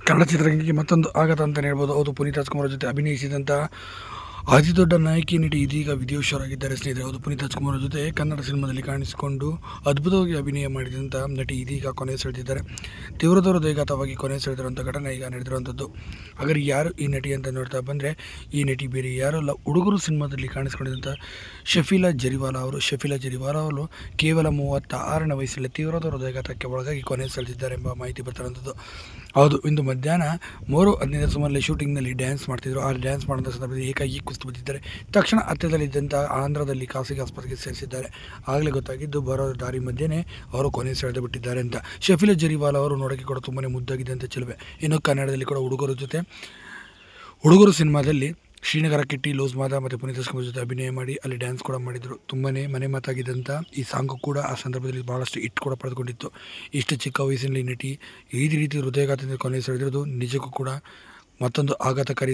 ಕನ್ನಡ ಚಿತ್ರರಂಗಕ್ಕೆ ಮತ್ತೊಂದು ಆಘಾತ ಅಂತಲೇ ಹೇಳ್ಬೋದು. ಹೌದು, ಪುನೀತ್ ರಾಜ್ಕುಮಾರ್ ಜೊತೆ ಅಭಿನಯಿಸಿದಂಥ ಅತಿ ದೊಡ್ಡ ನಾಯಕಿ ನಟಿ ಇದೀಗ ವಿದೇಶರಾಗಿದ್ದಾರೆ ಸ್ನೇಹಿತರೆ. ಹೌದು, ಪುನೀತ್ ರಾಜ್ಕುಮಾರ್ ಜೊತೆ ಕನ್ನಡ ಸಿನಿಮಾದಲ್ಲಿ ಕಾಣಿಸಿಕೊಂಡು ಅದ್ಭುತವಾಗಿ ಅಭಿನಯ ಮಾಡಿದಂಥ ನಟಿ ಇದೀಗ ಕೊನೆ ಸೆಳೆದಿದ್ದಾರೆ. ತೀವ್ರದರ ಹೃದಯಘಾತವಾಗಿ ಕೊನೆ ಸೆಳೆದಿರುವಂಥ ಘಟನೆ ಈಗ ನಡೆದಿರುವಂಥದ್ದು. ಹಾಗಾದ್ರೆ ಯಾರು ಈ ನಟಿ ಅಂತ ನೋಡ್ತಾ ಬಂದರೆ, ಈ ನಟಿ ಬೇರೆ ಯಾರೂ ಅಲ್ಲ, ಹುಡುಗರು ಸಿನಿಮಾದಲ್ಲಿ ಕಾಣಿಸಿಕೊಂಡಿದ್ದಂಥ ಶಫೀಲಾ ಜರಿವಾಲಾ ಅವರು. ಶಫೀಲಾ ಜರಿವಾಲಾ ಅವರು ಕೇವಲ 36ನೇ ವಯಸ್ಸಲ್ಲಿ ತೀವ್ರದರ ಹೃದಯಘಾತಕ್ಕೆ ಒಳಗಾಗಿ ಕೊನೆ ಸೆಳೆದಿದ್ದಾರೆ ಎಂಬ ಮಾಹಿತಿ ಬರ್ತಿರುವಂಥದ್ದು. ಹೌದು, ಇಂದು ಮಧ್ಯಾಹ್ನ 3:15 ಸುಮಾರಲ್ಲಿ ಶೂಟಿಂಗ್ನಲ್ಲಿ ಡ್ಯಾನ್ಸ್ ಮಾಡ್ತಿದ್ರು. ಆ ಡ್ಯಾನ್ಸ್ ಮಾಡಿದ ಸಂದರ್ಭದಲ್ಲಿ ಏಕಾಏಕಿ ಕುಸಿದು ಬಿದ್ದಿದ್ದಾರೆ. ತಕ್ಷಣ ಹತ್ತಿರದಲ್ಲಿದ್ದಂಥ ಆಂಧ್ರದಲ್ಲಿ ಖಾಸಗಿ ಆಸ್ಪತ್ರೆಗೆ ಸೇರಿಸಿದ್ದಾರೆ. ಆಗಲೇ ಗೊತ್ತಾಗಿದ್ದು, ಬರೋ ದಾರಿ ಮಧ್ಯೆನೇ ಅವರು ಕೊನೆ ಸೆಳೆದು ಬಿಟ್ಟಿದ್ದಾರೆ ಅಂತ. ಶಫೀಲಾ ಜರಿವಾಲಾ ಅವರು ನೋಡೋಕ್ಕೆ ಕೂಡ ತುಂಬಾ ಮುದ್ದಾಗಿದ್ದಂಥ ಚೆಲುವೆ. ಇನ್ನು ಕನ್ನಡದಲ್ಲಿ ಕೂಡ ಹುಡುಗರು ಸಿನಿಮಾದಲ್ಲಿ ಶ್ರೀನಗರ ಕಿಟ್ಟಿ, ಲೂಸ್ ಮಾದ ಮತ್ತು ಪುನೀತ್ ರಾಜ್ಕುಮಾರ್ ಜೊತೆ ಅಭಿನಯ ಮಾಡಿ ಅಲ್ಲಿ ಡ್ಯಾನ್ಸ್ ಕೂಡ ಮಾಡಿದರು. ತುಂಬಾ ಮನೆ ಮಾತಾಗಿದ್ದಂಥ ಈ ಸಾಂಗು ಕೂಡ ಆ ಸಂದರ್ಭದಲ್ಲಿ ಭಾಳಷ್ಟು ಹಿಟ್ ಕೂಡ ಪಡೆದುಕೊಂಡಿತ್ತು. ಇಷ್ಟು ಚಿಕ್ಕ ವಯಸ್ಸಿನಲ್ಲಿ ನಟಿ ಈ ರೀತಿ ಹೃದಯಘಾತದಿಂದ ಕೊನೆ ಸೆಳೆದಿರೋದು ನಿಜಕ್ಕೂ ಕೂಡ ಮತ್ತೊಂದು ಆಘಾತಕಾರಿ